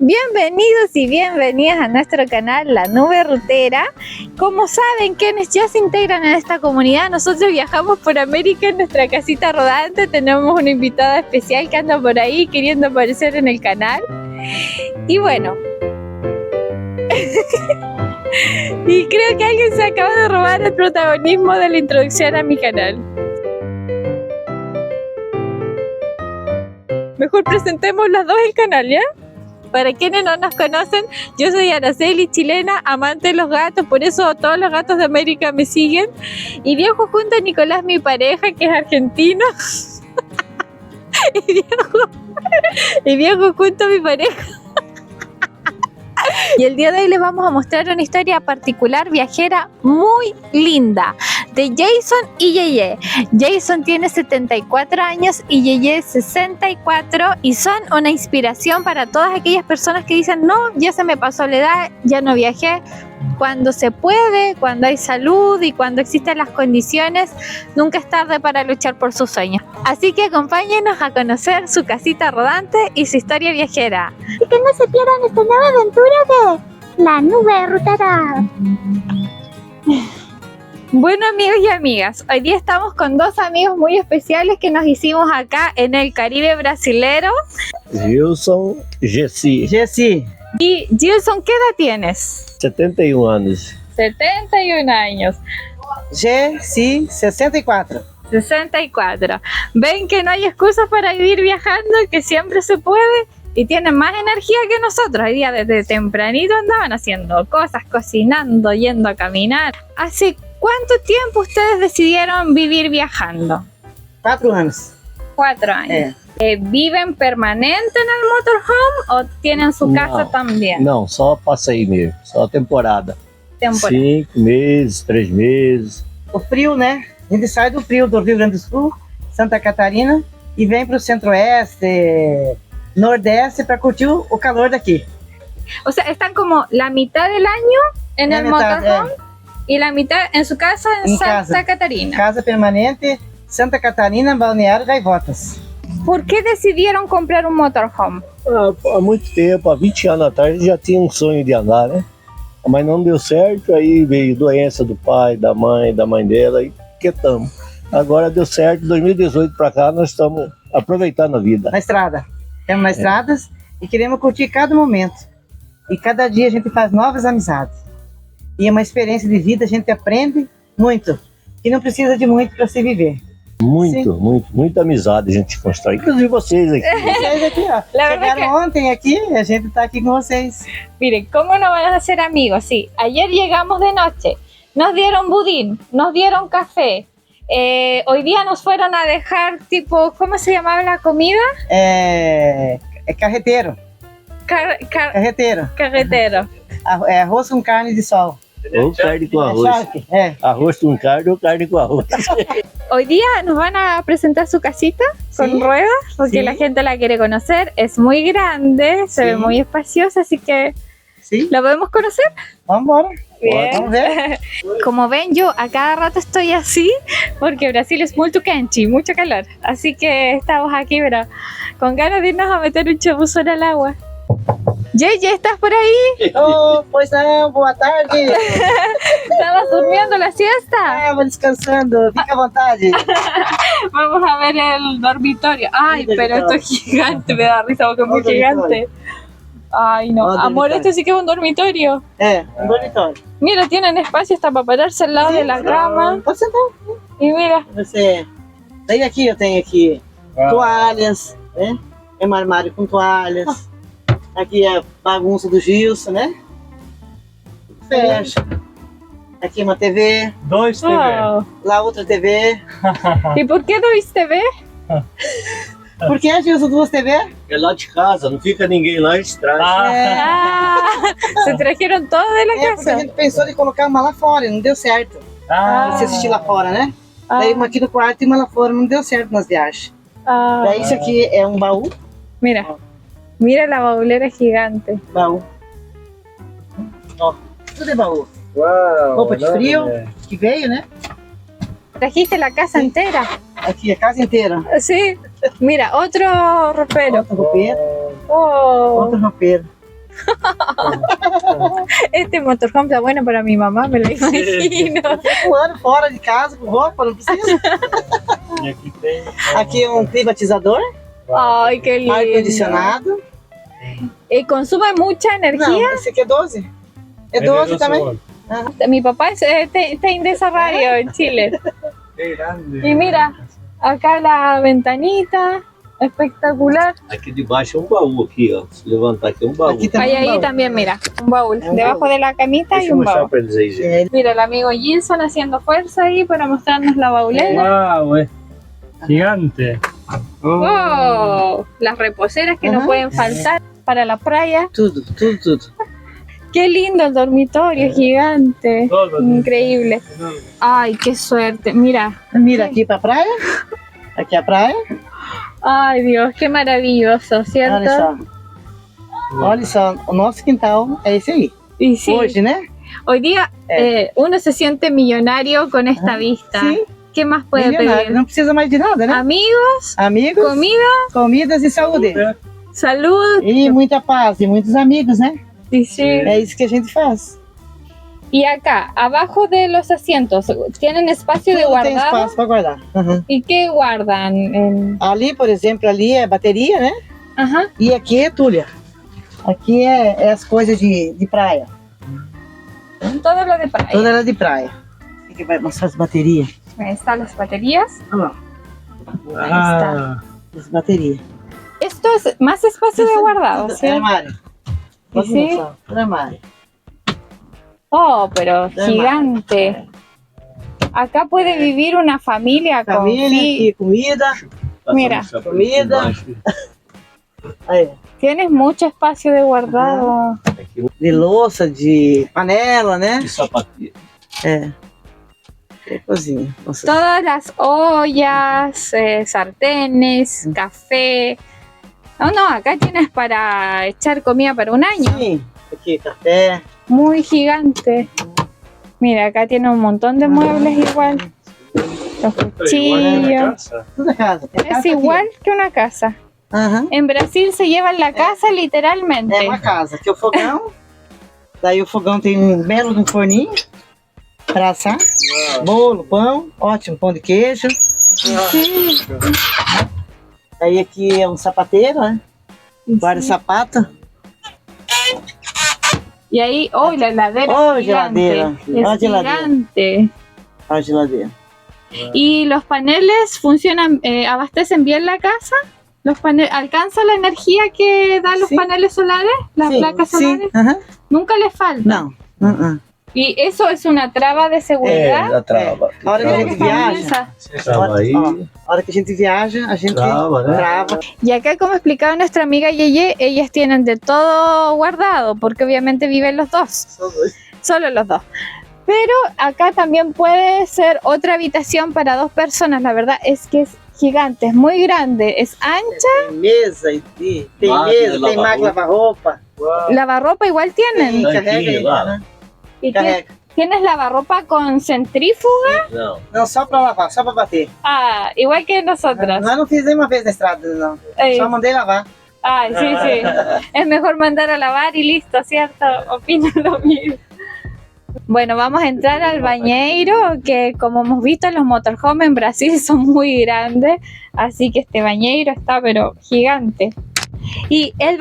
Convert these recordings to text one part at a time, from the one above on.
Bienvenidos y bienvenidas a nuestro canal La Nube Rutera. Como saben, quienes ya se integran en esta comunidad, nosotros viajamos por América en nuestra casita rodante. Tenemos una invitada especial que anda por ahí queriendo aparecer en el canal. Y bueno, y creo que alguien se acaba de robar el protagonismo de la introducción a mi canal. Mejor presentemos las dos el canal, ¿ya? Para quienes no nos conocen, yo soy Araceli, chilena, amante de los gatos, por eso todos los gatos de América me siguen. Y viajo junto a Nicolás, mi pareja, que es argentino. y viajo junto a mi pareja. Y el día de hoy les vamos a mostrar una historia particular, viajera, muy linda, de Jason y Yeye. Jason tiene 74 años y Yeye 64 y son una inspiración para todas aquellas personas que dicen: no, ya se me pasó la edad, ya no viajé. Cuando se puede, cuando hay salud y cuando existen las condiciones, nunca es tarde para luchar por sus sueños. Así que acompáñenos a conocer su casita rodante y su historia viajera. Y que no se pierdan esta nueva aventura de La Nube Rutera. Bueno, amigos y amigas, hoy día estamos con dos amigos muy especiales que nos hicimos acá en el Caribe brasilero. Gilson, Gessi. Y Gilson, ¿qué edad tienes? 71 años. 71 años. Gessi, 64. 64. Ven que no hay excusas para vivir viajando, que siempre se puede y tienen más energía que nosotros. Hoy día desde tempranito andaban haciendo cosas, cocinando, yendo a caminar. ¿Hace cuánto tiempo ustedes decidieron vivir viajando? 4 años. 4 años. ¿Viven permanente en el motorhome o tienen su casa también? Não, só passeio mesmo, só temporada. 5 meses, 3 meses. O frio, né? A gente sai do frio do Rio Grande do Sul, Santa Catarina, e vem para o centro-oeste, nordeste, para curtir o calor daqui. O sea, están como la mitad del año en el motorhome y la mitad en su casa en Santa Catarina. Casa permanente, Santa Catarina, Balneário Gaivotas. ¿Por qué decidieron comprar un motorhome? Há muito tempo, há 20 anos atrás, já tinha um sonho de andar, né? Mas não deu certo, aí veio doença do pai, da mãe dela, e quietamos. Agora deu certo, 2018 para cá, nós estamos aproveitando a vida. Na estrada. Estamos nas estradas e queremos curtir cada momento. E cada dia a gente faz novas amizades. E é uma experiência de vida, a gente aprende muito. E não precisa de muito para se viver. Muita amizade a gente constrói, inclusive vocês aqui. Vocês aqui, ó. Chegaram ontem aqui, a gente está aquí con vocês. Miren, ¿cómo no van a ser amigos? Sí, ayer llegamos de noche, nos dieron budín, nos dieron café. Hoy día nos fueron a dejar, tipo, ¿cómo se llamaba la comida? Carreteiro. Carreteiro. Carretero. Arroz com carne de sol. Ou carne com arroz. Arroz com carne ou carne com arroz. Hoy día nos van a presentar su casita con ruedas, porque la gente la quiere conocer. Es muy grande, se ve muy espaciosa, así que ¿la podemos conocer? Vamos embora. Bien. Vamos ver. Como ven, yo a cada rato estoy así, porque Brasil es muy quente, mucho calor. Así que estamos aquí, pero con ganas de irnos a meter un chapuzón al agua. Yeye, ¿estás por ahí? Oh, pois não, boa tarde. ¿Estabas durmiendo la siesta? Estava descansando, fica à vontade. Vamos a ver el dormitorio. Ay, pero esto es gigante, me da risa porque es muy gigante. Ay, no. Amor, este sí que es un dormitorio. Un dormitorio. Mira, tienen espacio hasta para pararse al lado de la cama. Pode sentar. Y mira. Você tem aqui, eu tenho aqui toalhas, né? É um armário com toalhas. Aqui é a bagunça do Gilson, né? Fecha. Aqui uma TV. 2 TV. Wow. Lá outra TV. ¿Y por qué no viste ver? Por que, Gilson, 2 TV? É lá de casa, não fica ninguém lá, eles trazem. Se trajeron todo de la Porque a casa. gente pensou em colocar uma lá fora e não deu certo. Pra você assistir lá fora, né? Daí uma aqui no quarto e uma lá fora, não deu certo nas viagens. Daí isso aqui é um baú. Mira. Mira la baulera gigante. Baú. Ó, tudo é baú. Uau, Roupa de frio, que veio, né? Trajiste la casa entera. Aqui, a casa inteira. Sí. Mira, otro ropero. Outro roupeiro, Oh. outro roupeiro. Este motorhome está bueno para mi mamá, me lo imagino. Um ano fora de casa com roupa, não precisa. E aqui tem. Aqui é um climatizador, Ay, qué lindo. ar-condicionado. ¿Consume mucha Não, energía? esse aqui é 12. É 12 também. Mi papá está en esa radio en Chile. Qué grande. Y mira, acá la ventanita, espectacular. Aqui debaixo é baú aqui, ó. Se levantar aqui é baú. Aqui Hay também ahí baú. también, mira, un baúl. Un Debajo baúl. de la camita hay Deixa eu un mostrar baúl. pra eles aí, gente. É, Mira, el amigo Gilson haciendo fuerza ahí para mostrarnos la baulera. Wow, gigante. ¡Wow! Las reposeras que no Ajá. pueden faltar para la playa. tudo, tudo, tudo. Qué lindo el dormitorio, gigante. Todo. Increíble. Ay, qué suerte. Mira. Mira aqui pra praia. Aqui é a praia. Ay, Dios, qué maravilloso, Olha ¿cierto? só. Olha só, o nosso quintal é esse aí. Y sí, Hoje, né? hoy día uno se siente millonario con esta vista. Sim, ¿Qué más puede milionário. pedir? Não precisa mais de nada, né? Amigos, Amigos, comida, comidas e saúde. salud. E muita paz e muitos amigos, né? Y sí. É isso que a gente faz. Y acá, abajo de los asientos, ¿tienen espacio de Tudo tem guardado? espaço para guardar. Uhum. ¿Y qué guardan? Ali, por exemplo, ali é bateria, né? Ajá. E aqui é tulha. Aqui é as coisas de praia. Todo lo de playa. Toda ela de praia. Aqui vai mostrar as baterias. Ahí están las baterías. Olha lá, Ah, as baterias. Esto es más espacio de guardado, Tudo ¿sí? é armário. Pode Sí. mostrar, tudo armário. Oh, pero gigante. Acá puede vivir una familia con Família e comida. Mira. Comida. Aí, Tienes mucho espacio de guardado. Aqui de louça, de panela, né? de sapatilha. É. É cozinha. Nossa, Todas las ollas, sartenes, café. No, no, acá tienes para echar comida para un año. sim. Aqui, café. Muy gigante. Mira, acá tiene un montón de muebles igual. Los pero igual en la cuchillos. casa. Tudo é casa. É Es casa igual que una casa. Aqui. Aham. En Brasil se llevan la casa literalmente. É uma casa. Aqui é o fogão. Daí o fogão tem um belo de um forninho para assar. Bolo, pão. Ótimo, pão de queijo. Aí aqui é um sapateiro, né? Guarda sapato. Y ahí, oh, la heladera. Oh, es heladera. gigante. Oh, Es heladera. gigante. Olha a geladeira. ¿Y los paneles funcionan, abastecen bien la casa? ¿Los paneles, ¿alcanza la energía que dan los Sí. paneles solares? ¿Las Sim, placas sim. solares? Aham. Nunca les falta. Não. ¿Y eso es una traba de É, seguridad? já trava. A hora que a gente viaja, Esa. Trava aí. ó, a hora que a gente viaja, a gente Trava, né? trava. Y acá, como explicaba nuestra amiga Yeye, ellas tienen de todo guardado, porque obviamente viven los dos, solo los dos. Pero acá también puede ser otra habitación para dos personas. La verdad es que es gigante, es muy grande, es ancha. Tem mesa, tem Máquina mesa, de tem lavar máquina de lavar roupa. Lavarropa igual tienen. Sim, Tanquinho carrega aí. lá. Aham. ¿Y Carrega. tienes lavarropa con centrífuga? Não. Não, só pra lavar, só pra bater. Ah, igual que nosotras. Nós não fiz nenhuma vez na estrada, não. Eh, Só mandei lavar. Ay, sí, sí. Es mejor mandar a lavar y listo, ¿cierto? Opino lo mismo. Bueno, vamos a entrar al bañeiro, que como hemos visto los motorhomes en Brasil son muy grandes, así que este bañeiro está pero gigante. ¿Y el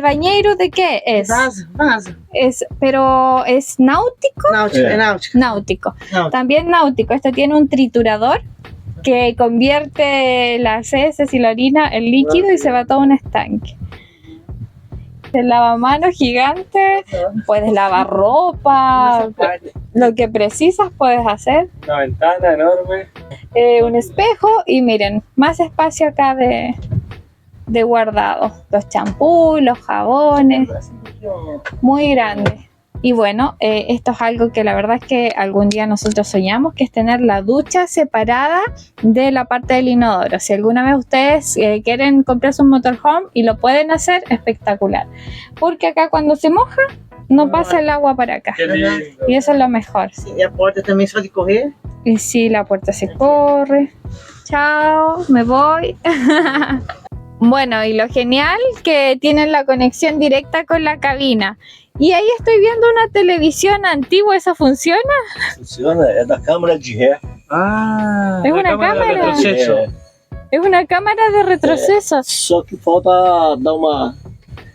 bañeiro de qué es? Vaso, vaso. Pero es náutico. Náutico, é náutico. Náutico. Náutico. También náutico. Este tiene un triturador que convierte las heces y la orina en líquido y se va todo un estanque. El lavamanos gigante, puedes lavar ropa, lo que precisas puedes hacer. Una ventana enorme. Un espejo y miren, más espacio acá de guardado. Los champús, los jabones, muy grande. Y bueno, esto es algo que la verdad es que algún día nosotros soñamos, que es tener la ducha separada de la parte del inodoro. Si alguna vez ustedes quieren comprarse un motorhome y lo pueden hacer, espectacular. Porque acá cuando se moja, no pasa el agua para acá. Qué lindo. Y eso es lo mejor. Sim, e a porta também só de correr. Y si la puerta se corre. Chao, me voy. Bueno, y lo genial que tienen la conexión directa con la cabina. Y ahí estoy viendo una televisión antigua, ¿esa funciona? Funciona, é da câmera de ré. Ah, Es la una cámara de cámara. retroceso. É, Es una cámara de retroceso. só que falta dar uma...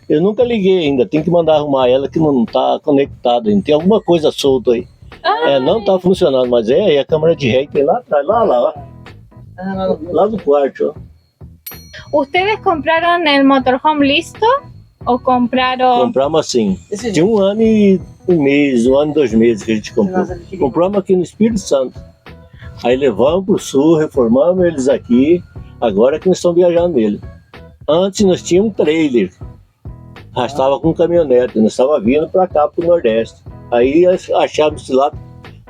Eu nunca liguei ainda, tem que mandar arrumar ela que não tá conectada, ainda tem alguma coisa solta aí. É, não tá funcionando, mas é a câmera de ré que tem lá atrás, ó. Lá no quarto, ó. ¿Ustedes compraron el motorhome listo o compraron? Compramos assim, Esse de 1 ano e 1 mês, 1 ano e 2 meses que a gente comprou. Compramos aqui no Espírito Santo. Aí levamos pro sul, reformamos eles aqui, agora que nós estamos viajando nele. Antes nós tínhamos um trailer, arrastava com caminhonete, nós estávamos vindo para cá, pro Nordeste. Aí achamos esse lá,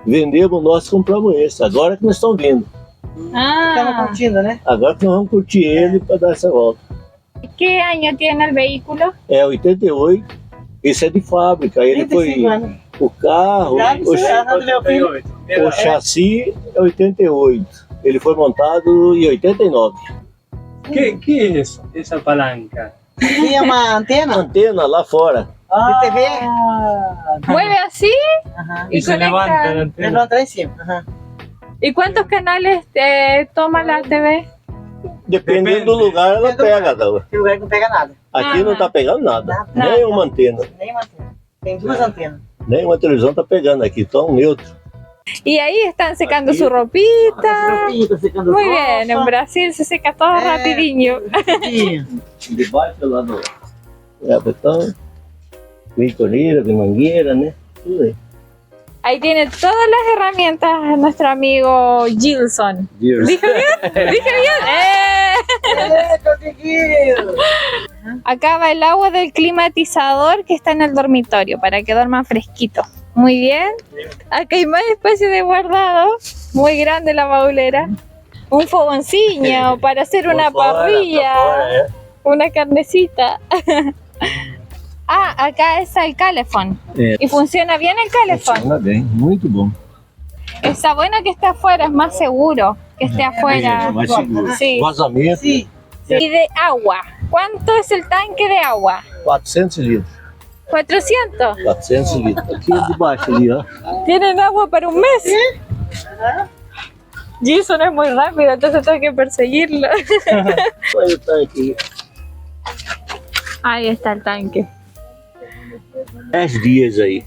vendemos o nosso e compramos esse. Agora que nós estamos vindo. Estamos Ah, curtindo, né? Agora que nós vamos curtir ele para dar essa volta. ¿qué año tiene el vehículo? É 88, esse é de fábrica, ele 35 foi anos. o carro, Cuidado, o, você anda do meu filho. o chassi é 88, ele foi montado em 89. ¿Qué es eso? Esa palanca. Tinha uma antena Antena lá fora, de TV. ¿Mueve así? Ajá. Y Y se conecta- levanta la antena. Levanta lá em cima. Ajá. ¿Y cuántos canales toma la TV? dependendo do lugar ela pega. Tem lugar que não pega nada. Aqui não tá pegando nada, Nada. nem uma antena, Nem uma antena. Tem duas antenas. nem uma televisão tá pegando aqui, tão neutro. Y ahí están secando Aquí. su ropita. Ropita, secando Muy roupa. bien, en Brasil se seca todo rapidinho. Rapidinho. Debaixo lá do betão, vem torneira, vem mangueira, né? Tudo aí. Ahí tiene todas las herramientas nuestro amigo Gilson. Vírus. ¿Dije bien? ¿Dije bien? ¡Eh! Conseguiu! Acá va el agua del climatizador que está en el dormitorio para que duerman fresquito. Muy bien. Acá hay más espacio de guardado. Muy grande la baulera. Un fogoncillo para hacer una Por fora, parrilla. pra fora, é. Una carnecita. Ah, acá está el calefón. É. ¿Y funciona bien el calefón? Funciona bem, muito bom. Está bueno que esté afuera, es más seguro que esté afuera. É, mais seguro. Sí. Vazamento, Sim. Y de agua. ¿Cuánto es el tanque de agua? 400 litros. 400. 400 litros. Aqui debaixo ali, ó. ¿Tienen agua para un mes? Jason es muy rápido, entonces tengo que perseguirlo. Olha o tanque. Ahí está el tanque. 10 dias aí.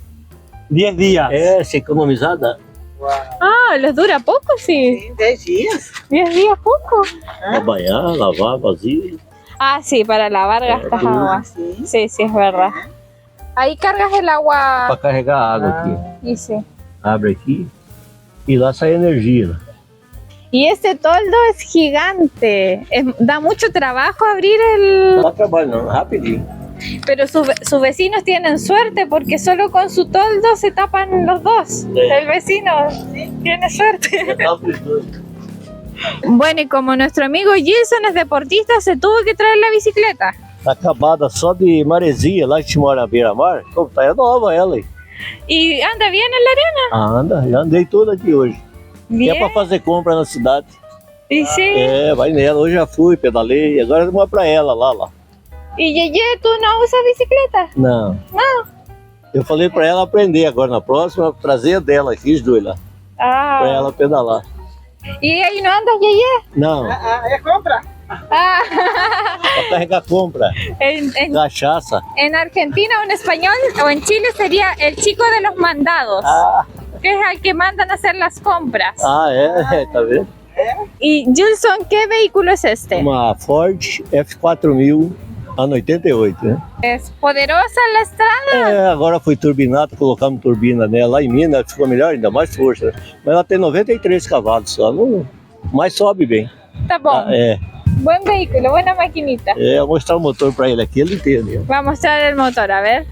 10 días. É, se economizar dá. Ah, ¿les dura poco? Sí. Tem 10 dias. 10 días poco. Pra banhar, lavar, vazio. Ah, sí, para lavar gastas agua. Sim. Sí, sí, es verdad. Ahí cargas el agua. Pra carregar a água aqui. Y sí. Abre aqui e lá sai energia. Y ese toldo es gigante. Da mucho trabajo abrir el... Dá trabalho não, rapidinho. Pero sus vecinos tienen suerte porque solo con su toldo se tapan los dos. Sí. El vecino tiene suerte. Dá pros dois. Bueno, y como nuestro amigo Gilson es deportista, se tuvo que traer la bicicleta. Tá acabada só de maresia lá que te mora à beira-mar. Como tá, é nova ela aí. ¿Y anda bien en la arena? Ah, anda, já andei toda aqui hoje. Que é Bien. pra fazer compra na cidade. Y sí. É, vai nela. Hoje já fui, pedalei. Agora vamos pra ela lá. ¿Y Yeye, tú no usas bicicleta? Não. Eu falei pra ela aprender agora na próxima, trazer a dela aqui, os dois lá. Pra Ah. ela pedalar. ¿Y ahí no andas, Yeye? Não, É compra. Ah. pra carregar compra, en cachaça. Argentina o en español o en Chile sería el chico de los mandados, Ah, que es al que mandan a hacer las compras. é, tá vendo? Y Gilson, ¿qué vehículo es este? Uma Ford F4000, ano 88, né? ¿Es poderosa la estrada? É, agora foi turbinada, colocamos turbina nela lá em Minas, ficou melhor, ainda mais força. Né? Mas ela tem 93 cavalos só, não, mas sobe bem. Tá bom. É, Buen vehículo, buena maquinita. vou mostrar o motor pra ele aqui, ele entende. Va a mostrar el motor, a ver.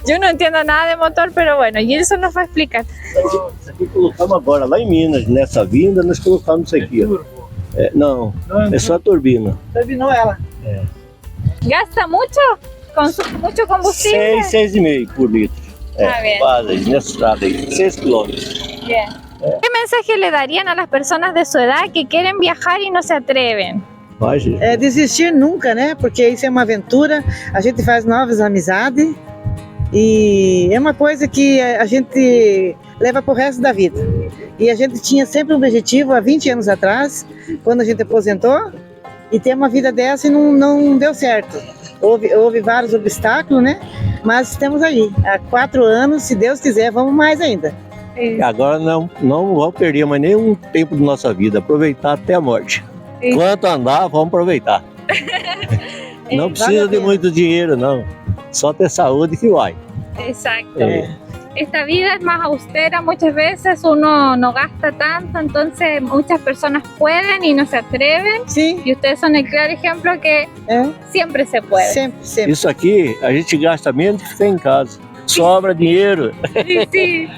Yo no entiendo nada de motor, pero bueno, Gilson nos va a explicar. Isso aqui colocamos agora lá em Minas, nessa vinda, nós colocamos isso aqui. Ó. É, não, é só a turbina. Terminou ela. ¿Gasta mucho? ¿Mucho combustible? 6,5 por litro. Ah, bien. Quase, nessa estrada aí, 6 quilômetros. Bien. ¿Qué mensaje le darían a las personas de su edad que quieren viajar y no se atreven? Imagina. É desistir nunca, né? Porque isso é uma aventura, a gente faz novas amizades e é uma coisa que a gente leva pro resto da vida. E a gente tinha sempre um objetivo há 20 anos atrás, quando a gente aposentou, e ter uma vida dessa e não deu certo. Houve vários obstáculos, né? Mas estamos aí, há 4 anos, se Deus quiser, vamos mais ainda. Agora não vamos perder mais nenhum tempo da nossa vida, aproveitar até a morte. Isso. Enquanto andar, vamos aproveitar. Não precisa de muito dinheiro, não. Só ter saúde que vai. Exacto. É. Esta vida es más austera, muchas veces uno no gasta tanto, entonces muchas personas pueden y no se atreven. Sim, Y ustedes son el claro ejemplo que siempre se puede. sempre, sempre. Isso aqui a gente gasta menos que tem em casa. Sobra dinheiro. Sí, sí.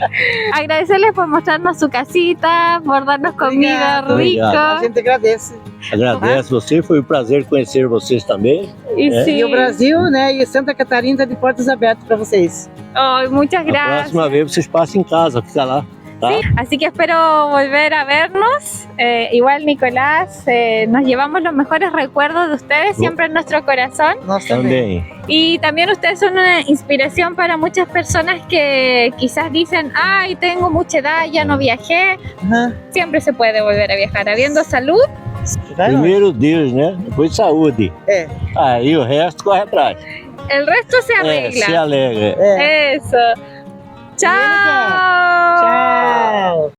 Agradecerles por mostrarnos su casita, por darnos comida Obrigado. rica. A gente agradece. Agradeço você, foi um prazer conhecer vocês também. Y É. sí. E o Brasil, né, e Santa Catarina tá de portas abertas para vocês. Ay, muchas A gracias. próxima vez vocês passam em casa, fica lá. Tá? Así que espero volver a vernos. Igual, Nicolás, nos llevamos los mejores recuerdos de ustedes siempre en nuestro corazón. Nós também. Também. Y también ustedes son una inspiración para muchas personas que quizás dicen, ay, tengo mucha edad, ya no viajé. Aham. Siempre se puede volver a viajar. Habiendo salud, Vai lá. Primeiro Deus, né? Depois saúde. É. Aí o resto corre atrás. el resto se É, arregla. se alegra. É. Eso. Chao. Tchau.